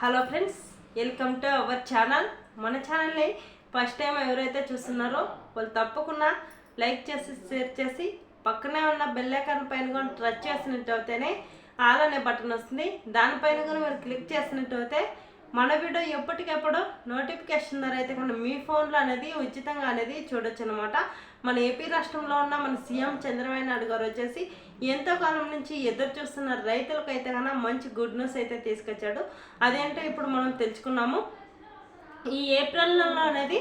Hello friends, welcome to our channel. మన ఛానల్ని first time ఎవరైతే చూస్తున్నారో వాళ్ళు తప్పకుండా లైక్ చేసి షేర్ చేసి పక్కనే ఉన్న బెల్ ఐకాన్ పైన కూడా టచ్ చేసినట్టయితేనే ఆల్ అనే బటన్ వస్తుంది. దానిపైన కూడా మీరు క్లిక్ చేసినట్టయితే మన వీడియో ఎప్పటికెప్పుడు నోటిఫికేషన్ ద్వారా అయితే కనుక మీ ఫోన్లో అనేది ఉచితంగా అనేది చూడొచ్చు అనమాట. మన ఏపీ రాష్ట్రంలో ఉన్న మన సీఎం చంద్రబాబు నాయుడు గారు వచ్చేసి ఎంతో కాలం నుంచి ఎదురు చూస్తున్న రైతులకు అయితే కనుక మంచి గుడ్ న్యూస్ అయితే తీసుకొచ్చాడు. అదేంటో ఇప్పుడు మనం తెలుసుకున్నాము. ఈ ఏప్రిల్ నెలలో అనేది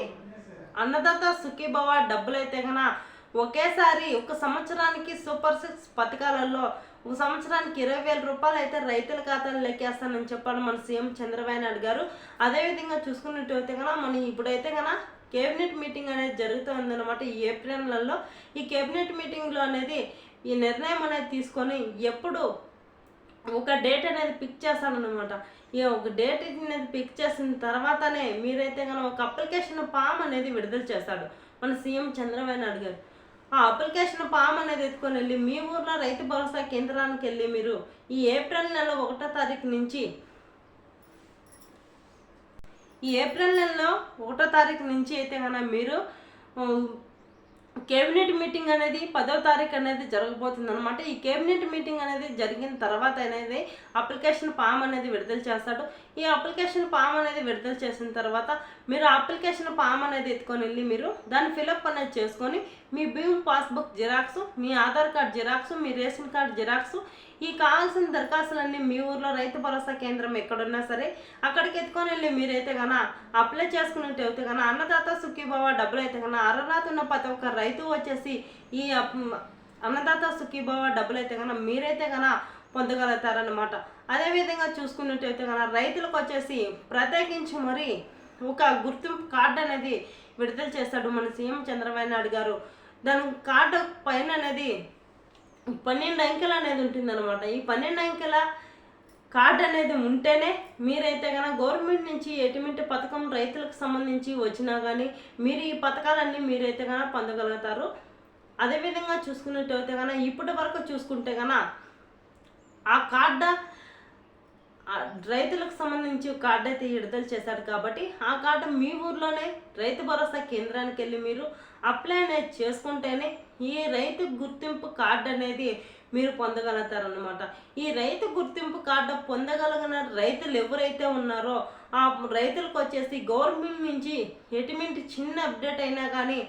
అన్నదాత సుఖీభవ డబ్బులు అయితే కనుక ఒకేసారి ఒక సంవత్సరానికి సూపర్ 6 పథకాలలో ఒక సంవత్సరానికి 20,000 రూపాయలు అయితే రైతుల ఖాతాలు లెక్కేస్తానని చెప్పాడు మన సీఎం చంద్రబాబు నాయుడు గారు. అదేవిధంగా చూసుకున్నట్టయితే కనుక మనం ఇప్పుడైతే కనుక కేబినెట్ మీటింగ్ అనేది జరుగుతుందన్నమాట. ఈ ఏప్రిల్ నెలలో ఈ కేబినెట్ మీటింగ్లో అనేది ఈ నిర్ణయం అనేది తీసుకొని ఎప్పుడు ఒక డేట్ అనేది పిక్ చేస్తానన్నమాట. ఇక ఒక డేట్ అనేది పిక్ చేసిన తర్వాతనే మీరైతే కనుక ఒక అప్లికేషన్ ఫామ్ అనేది విడుదల చేస్తాడు మన సీఎం చంద్రబాబు నాయుడు గారు. ఆ అప్లికేషన్ ఫామ్ అనేది ఎత్తుకొని వెళ్ళి మీ ఊర్లో రైతు భరోసా కేంద్రానికి వెళ్ళి మీరు ఈ ఏప్రిల్ నెల 1వ తారీఖు నుంచి అయితే కనుక మీరు కేబినెట్ మీటింగ్ అనేది 10వ తారీఖు అనేది జరగబోతుంది అనమాట. ఈ కేబినెట్ మీటింగ్ అనేది జరిగిన తర్వాత అనేది అప్లికేషన్ ఫామ్ అనేది విడుదల చేస్తాడు. ఈ అప్లికేషన్ ఫామ్ అనేది విడుదల చేసిన తర్వాత మీరు అప్లికేషన్ ఫామ్ అనేది ఎత్తుకొని వెళ్ళి మీరు దాన్ని ఫిలప్ అనేది చేసుకొని మీ భీమ్ పాస్బుక్ జిరాక్స్, మీ ఆధార్ కార్డ్ జిరాక్స్, మీ రేషన్ కార్డ్ జిరాక్స్, ఈ కావాల్సిన దరఖాస్తులన్నీ మీ ఊర్లో రైతు భరోసా కేంద్రం ఎక్కడున్నా సరే అక్కడికి ఎత్తుకొని వెళ్ళి మీరైతే కనుక అప్లై చేసుకున్నట్టయితే కనుక అన్నదాత సుఖీభవ డబ్బులు అయితే కనుక అర్హత ఉన్న ప్రతి ఒక్క రైతు వచ్చేసి ఈ అన్నదాత సుఖీభవ డబ్బులు అయితే కనుక మీరైతే కనుక పొందగలుగుతారనమాట. అదేవిధంగా చూసుకున్నట్టయితే కనుక రైతులకు వచ్చేసి ప్రత్యేకించి మరి ఒక గుర్తింపు కార్డు అనేది విడుదల చేస్తాడు మన సీఎం చంద్రబాబు నాయుడు గారు. దాని కార్డు పైన అనేది 12 అంకెలు అనేది ఉంటుందన్నమాట. ఈ 12 అంకెల కార్డు అనేది ఉంటేనే మీరైతే కనుక గవర్నమెంట్ నుంచి ఎటువంటి పథకం రైతులకు సంబంధించి వచ్చినా కానీ మీరు ఈ పథకాలన్నీ మీరైతే కనుక పొందగలుగుతారు. అదేవిధంగా చూసుకున్నట్టయితే కనుక ఇప్పటి వరకు చూసుకుంటే కనుక ఆ కార్డు రైతులకు సంబంధించి కార్డు అయితే విడుదల చేశాడు కాబట్టి ఆ కార్డు మీ ఊర్లోనే రైతు భరోసా కేంద్రానికి వెళ్ళి మీరు అప్లై అనేది చేసుకుంటేనే ఈ రైతు గుర్తింపు కార్డు అనేది మీరు పొందగలుగుతారనమాట. ఈ రైతు గుర్తింపు కార్డు పొందగలిగిన రైతులు ఎవరైతే ఉన్నారో ఆ రైతులకు వచ్చేసి గవర్నమెంట్ నుంచి ఎటువంటి చిన్న అప్డేట్ అయినా కానీ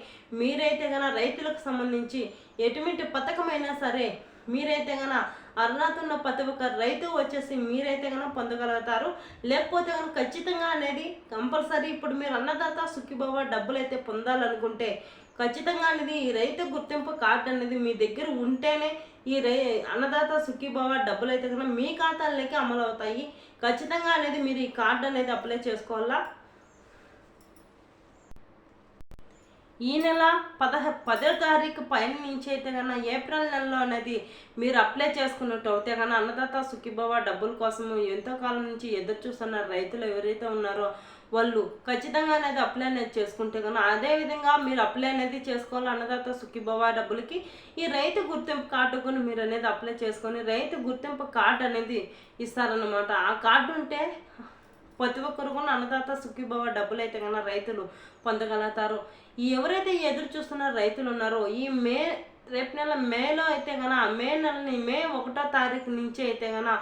మీరైతే కనుక రైతులకు సంబంధించి ఎటువంటి పథకమైనా సరే మీరైతే కనుక అర్హత ఉన్న ప్రతి ఒక్క రైతు వచ్చేసి మీరైతే కనుక పొందగలుగుతారు. లేకపోతే కనుక ఖచ్చితంగా అనేది కంపల్సరీ ఇప్పుడు మీరు అన్నదాత సుఖీభవ డబ్బులు అయితే పొందాలనుకుంటే ఖచ్చితంగా అనేది ఈ రైతు గుర్తింపు కార్డు అనేది మీ దగ్గర ఉంటేనే ఈ అన్నదాత సుఖీభవ డబ్బులు అయితే కనుక మీ ఖాతాల్లోకి అమలు అవుతాయి. ఖచ్చితంగా అనేది మీరు ఈ కార్డు అనేది అప్లై చేసుకోవాలా. ఈ నెల 10వ తారీఖు పైన నుంచి అయితే కన్నా ఏప్రిల్ నెలలో అనేది మీరు అప్లై చేసుకున్నట్టు అయితే కన్నా అన్నదాత సుఖీభవ డబ్బుల కోసం ఎంతో కాలం నుంచి ఎదురు చూస్తున్న రైతులు ఎవరైతే ఉన్నారో వాళ్ళు ఖచ్చితంగా అనేది అప్లై అనేది చేసుకుంటే కన్నా అదేవిధంగా మీరు అప్లై అనేది చేసుకోవాలి. అన్నదాత సుఖీభవ డబ్బులకి ఈ రైతు గుర్తింపు కార్డుకు మీరు అనేది అప్లై చేసుకొని రైతు గుర్తింపు కార్డు అనేది ఇస్తారన్నమాట. ఆ కార్డు ఉంటే ప్రతి ఒక్కరు కూడా అన్నదాత సుఖీభవ డబ్బులు అయితే కన్నా రైతులు పొందగలుగుతారు. ఎవరైతే ఎదురు చూస్తున్న రైతులు ఉన్నారో ఈ రేపు నెల మేలో అయితే కనుక మే 1వ తారీఖు నుంచి అయితే కనుక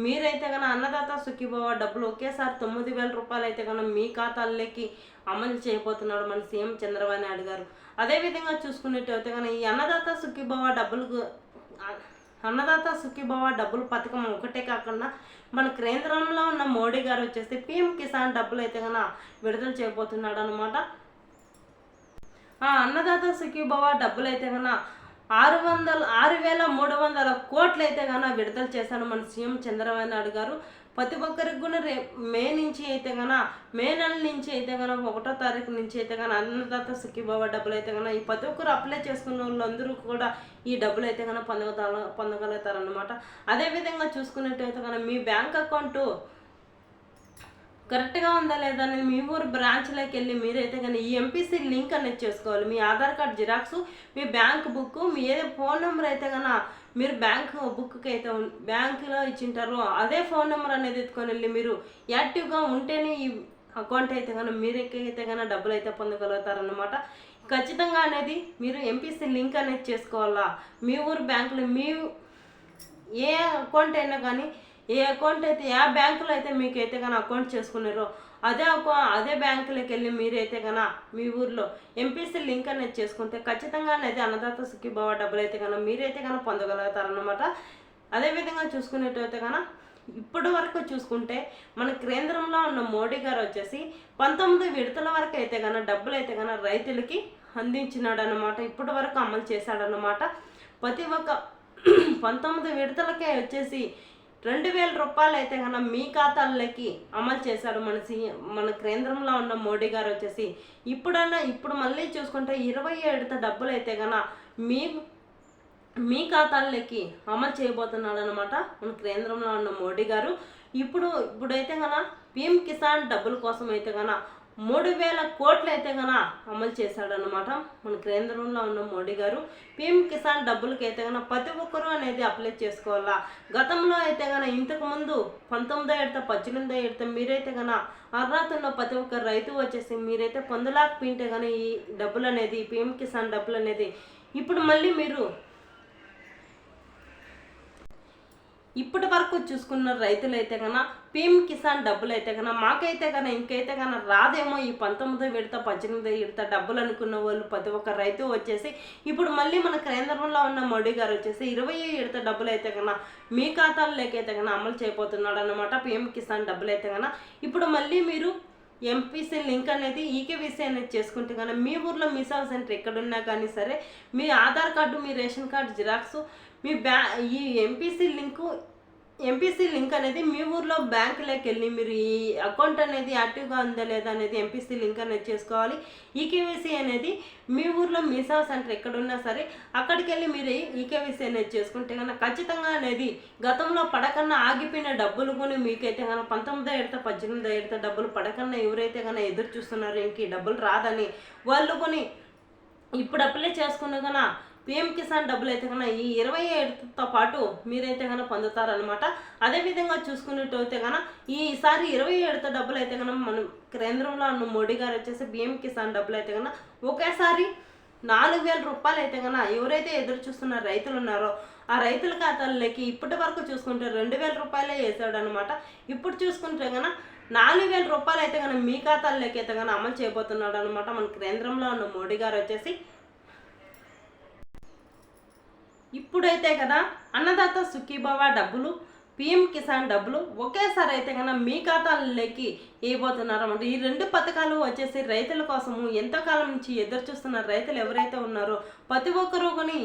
మీరైతే కనుక అన్నదాత సుఖీభవ డబ్బులు ఒకేసారి 9,000 రూపాయలు అయితే కనుక మీ ఖాతాల్లోకి అమలు చేయబోతున్నాడు మన సీఎం చంద్రబాబు నాయుడు గారు. అదేవిధంగా చూసుకున్నట్టయితే కనుక ఈ అన్నదాత సుఖీభవ డబ్బులు పథకం ఒకటే కాకుండా మన కేంద్రంలో ఉన్న మోడీ గారు వచ్చేసి పిఎం కిసాన్ డబ్బులు అయితే కనుక విడుదల చేయబోతున్నాడు అనమాట. ఆ అన్నదాత సుఖీభవ డబ్బులు అయితే కనుక 6,300 కోట్లు అయితే కనుక విడుదల చేశాను మన సీఎం చంద్రబాబు నాయుడు గారు. ప్రతి ఒక్కరికి కూడా మే నెల నుంచి అయితే కనుక 1వ తారీఖు నుంచి అయితే కనుక అన్నదాత సుఖీభవ డబ్బులు అయితే కనుక ఈ ప్రతి ఒక్కరు అప్లై చేసుకున్న వాళ్ళందరూ కూడా ఈ డబ్బులు అయితే కనుక పొందగలుగుతారనమాట. అదేవిధంగా చూసుకున్నట్టయితే కనుక మీ బ్యాంక్ అకౌంటు కరెక్ట్గా ఉందా లేదా అని మీ ఊరు బ్రాంచ్లోకి వెళ్ళి మీరైతే కానీ ఈ ఎంపీసీ లింక్ అనేది చేసుకోవాలి. మీ ఆధార్ కార్డ్ జిరాక్స్, మీ బ్యాంక్ బుక్, మీ ఏదో ఫోన్ నెంబర్ అయితే కన్నా మీరు బ్యాంక్ బుక్కి అయితే బ్యాంకులో ఇచ్చింటారో అదే ఫోన్ నెంబర్ అనేది ఎత్తుకొని వెళ్ళి మీరు యాక్టివ్గా ఉంటేనే ఈ అకౌంట్ అయితే కనుక మీరైతే కనుక డబ్బులు అయితే పొందగలుగుతారన్నమాట. ఖచ్చితంగా అనేది మీరు ఎంపీసీ లింక్ అనేది చేసుకోవాలా. మీ ఊరు బ్యాంకులో మీ ఏ అకౌంట్ అయినా కానీ ఏ అకౌంట్ అయితే ఏ బ్యాంకులో అయితే మీకైతే కానీ అకౌంట్ చేసుకున్నారో అదే బ్యాంకులోకి వెళ్ళి మీరైతే కనుక మీ ఊర్లో ఎంపీసీ లింక్ అనేది చేసుకుంటే ఖచ్చితంగా అనేది అన్నదాత సుఖీభవ డబ్బులు అయితే కనుక మీరైతే కనుక పొందగలుగుతారన్నమాట. అదేవిధంగా చూసుకునేటైతే కనుక ఇప్పటి వరకు చూసుకుంటే మన కేంద్రంలో ఉన్న మోడీ గారు వచ్చేసి 19 విడతల వరకు అయితే కనుక డబ్బులు అయితే కనుక రైతులకి అందించినాడు అన్నమాట. ఇప్పటి వరకు అమలు చేశాడన్నమాట. ప్రతి ఒక్క 19 విడతలకే వచ్చేసి 2000 రూపాయలు అయితే కనుక మీ ఖాతాల్లోకి అమలు చేశాడు మన కేంద్రంలో ఉన్న మోడీ గారు వచ్చేసి. ఇప్పుడు మళ్ళీ చూసుకుంటే 27 డబ్బులు అయితే కనుక మీ ఖాతాల్లోకి అమలు చేయబోతున్నాడు అనమాట మన కేంద్రంలో ఉన్న మోడీ గారు. ఇప్పుడైతే కనుక పిఎం కిసాన్ డబ్బుల కోసం అయితే కనుక 3000 కోట్లు అయితే కనుక అమలు చేశాడనమాట మన కేంద్రంలో ఉన్న మోడీ గారు. పిఎం కిసాన్ డబ్బులకి అయితే కనుక ప్రతి ఒక్కరూ అనేది అప్లై చేసుకోవాలా. గతంలో అయితే కనుక ఇంతకుముందు 19 ఏడత 18 ఏడత మీరైతే కనుక అర్హత ఉన్న ప్రతి ఒక్క రైతు వచ్చేసి మీరైతే పొందలేకపోయింటే కనుక ఈ డబ్బులు అనేది పిఎం కిసాన్ డబ్బులు అనేది ఇప్పుడు మళ్ళీ మీరు ఇప్పటి వరకు చూసుకున్న రైతులు అయితే కనుక పిఎం కిసాన్ డబ్బులు అయితే కనుక మాకైతే కనుక ఇంకైతే కనుక రాదేమో ఈ 19 విడత 18 విడత డబ్బులు అనుకున్న వాళ్ళు ప్రతి ఒక్క రైతు వచ్చేసి ఇప్పుడు మళ్ళీ మన కేంద్రంలో ఉన్న మోడీ గారు వచ్చేసి 20 విడత డబ్బులు అయితే కనుక మీ ఖాతాల్లోకి అయితే కనుక అమలు చేయబోతున్నాడు అనమాట. పిఎం కిసాన్ డబ్బులు అయితే కనుక ఇప్పుడు మళ్ళీ మీరు ఎంపీసీ లింక్ అనేది ఈకేవీసీ అనేది చేసుకుంటే కనుక మీ ఊర్లో మీ సేవా సెంటర్ ఎక్కడున్నా కానీ సరే మీ ఆధార్ కార్డు మీ రేషన్ కార్డు జిరాక్స్ మీ ఈ ఎంపీసీ లింక్ అనేది మీ ఊర్లో బ్యాంకులోకి వెళ్ళి మీరు ఈ అకౌంట్ అనేది యాక్టివ్గా ఉందా లేదా అనేది ఎంపీసీ లింక్ అనేది చేసుకోవాలి. ఈకేవీసీ అనేది మీ ఊర్లో మీ సేవా సెంటర్ ఎక్కడున్నా సరే అక్కడికి వెళ్ళి మీరు ఈకేవీసీ అనేది చేసుకుంటే కనుక ఖచ్చితంగా అనేది గతంలో పడకన్నా ఆగిపోయిన డబ్బులు కొని మీకైతే కనుక 19 ఏడత 18 ఏడత డబ్బులు పడకన్నా ఎవరైతే కనుక ఎదురు చూస్తున్నారో ఇంక ఈ డబ్బులు రాదని వాళ్ళు కొని ఇప్పుడు అప్లై చేసుకున్న కన్నా పిఎం కిసాన్ డబ్బులు అయితే కన్నా ఈ 27తో పాటు మీరైతే కన్నా పొందుతారనమాట. అదేవిధంగా చూసుకున్నట్టయితే కన్నా ఈసారి 27 డబ్బులు అయితే కన్నా మన కేంద్రంలో ఉన్న మోడీ గారు వచ్చేసి పిఎం కిసాన్ డబ్బులు అయితే కన్నా ఒకేసారి 4000 రూపాయలు అయితే కన్నా ఎవరైతే ఎదురు చూస్తున్న రైతులు ఉన్నారో ఆ రైతుల ఖాతాల్లోకి ఇప్పటి వరకు చూసుకుంటే 2000 రూపాయలే వేసాడు అనమాట. ఇప్పుడు చూసుకుంటే కన్నా 4000 రూపాయలు అయితే కన్నా మీ ఖాతాల్లోకి అయితే కన్నా అమలు చేయబోతున్నాడు అనమాట మన కేంద్రంలో ఉన్న మోడీ గారు వచ్చేసి. ఇప్పుడైతే కదా అన్నదాత సుఖీభవ డబ్బులు పిఎం కిసాన్ డబ్బులు ఒకేసారి అయితే కన్నా మీ ఖాతాల్లోకి వేయబోతున్నారు అన్నమాట. ఈ 2 పథకాలు వచ్చేసి రైతుల కోసము ఎంతో కాలం నుంచి ఎదురు చూస్తున్న రైతులు ఎవరైతే ఉన్నారో ప్రతి ఒక్కరూ కొని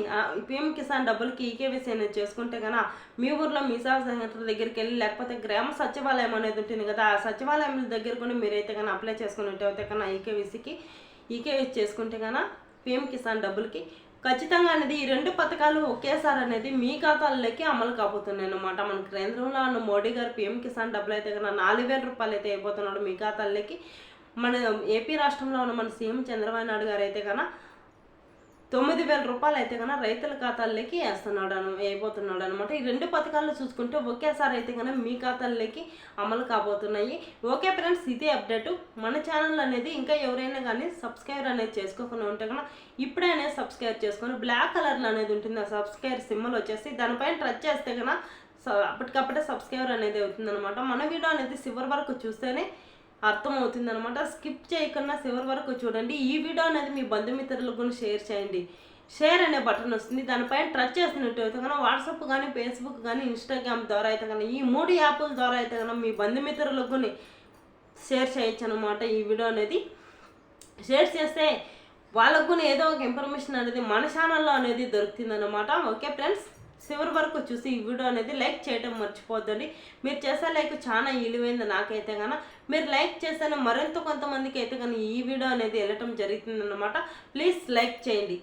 పిఎం కిసాన్ డబ్బులకి ఈకేవీసీ అనేది చేసుకుంటే కన్నా మీ ఊర్లో మీ సేవా సెంటర్ దగ్గరికి వెళ్ళి లేకపోతే గ్రామ సచివాలయం అనేది ఉంటుంది కదా ఆ సచివాలయం దగ్గర కొని మీరైతే కన్నా అప్లై చేసుకున్నట్టయితే కన్నా ఈకేవీసీ చేసుకుంటే కన్నా పిఎం కిసాన్ డబ్బులకి ఖచ్చితంగా అనేది ఈ 2 పథకాలు ఒకేసారి అనేది మీ ఖాతాల్లోకి అమలు కాబోతున్నాయి అన్నమాట. మన కేంద్రంలో ఉన్న మోడీ గారు పిఎం కిసాన్ డబ్బులు అయితే కన్నా 4000 రూపాయలు అయితే అయిపోతున్నాడు మీ ఖాతాల్లోకి. మన ఏపీ రాష్ట్రంలో ఉన్న మన సీఎం చంద్రబాబు నాయుడు గారు అయితే కన్నా 9000 రూపాయలు అయితే కన్నా రైతుల ఖాతాల్లోకి వేయబోతున్నాడు అనమాట. ఈ 2 పథకాలు చూసుకుంటే ఒకేసారి అయితే కన్నా మీ ఖాతాల్లోకి అమలు కాబోతున్నాయి. ఓకే ఫ్రెండ్స్, ఇదే అప్డేటు. మన ఛానల్ అనేది ఇంకా ఎవరైనా కానీ సబ్స్క్రైబ్ అనేది చేసుకోకుండా ఉంటే కన్నా ఇప్పుడే అనేది సబ్స్క్రైబ్ చేసుకొని బ్లాక్ కలర్లో అనేది ఉంటుంది ఆ సబ్స్క్రైబ్ సింబల్ వచ్చేసి దానిపైన టచ్ చేస్తే కన్నా అప్పటికప్పుడే సబ్స్క్రైబర్ అనేది అవుతుంది అనమాట. మన వీడియో అనేది చివరి వరకు చూస్తేనే అర్థమవుతుంది అనమాట. స్కిప్ చేయకుండా చివరి వరకు చూడండి. ఈ వీడియో అనేది మీ బంధుమిత్రులకు కూడా షేర్ చేయండి. షేర్ అనే బటన్ వస్తుంది దానిపైన టచ్ చేసినట్టు అయితే కన్నా వాట్సాప్ కానీ ఫేస్బుక్ కానీ ఇన్స్టాగ్రామ్ ద్వారా అయితే కన్నా ఈ 3 యాప్ల ద్వారా అయితే కన్నా మీ బంధుమిత్రులకు షేర్ చేయొచ్చు అనమాట. ఈ వీడియో అనేది షేర్ చేస్తే వాళ్ళకు ఏదో ఒక ఇన్ఫర్మేషన్ అనేది మన ఛానల్లో అనేది దొరుకుతుంది అనమాట. ఓకే ఫ్రెండ్స్, చివరి వరకు చూసి ఈ వీడియో అనేది లైక్ చేయడం మర్చిపోద్దండి. మీరు చేసే లైక్ చాలా విలువైంది నాకైతే కన్నా. మీరు లైక్ చేస్తేనే మరింత కొంతమందికి అయితే కానీ ఈ వీడియో అనేది వెళ్ళటం జరుగుతుంది అన్నమాట. ప్లీజ్ లైక్ చేయండి.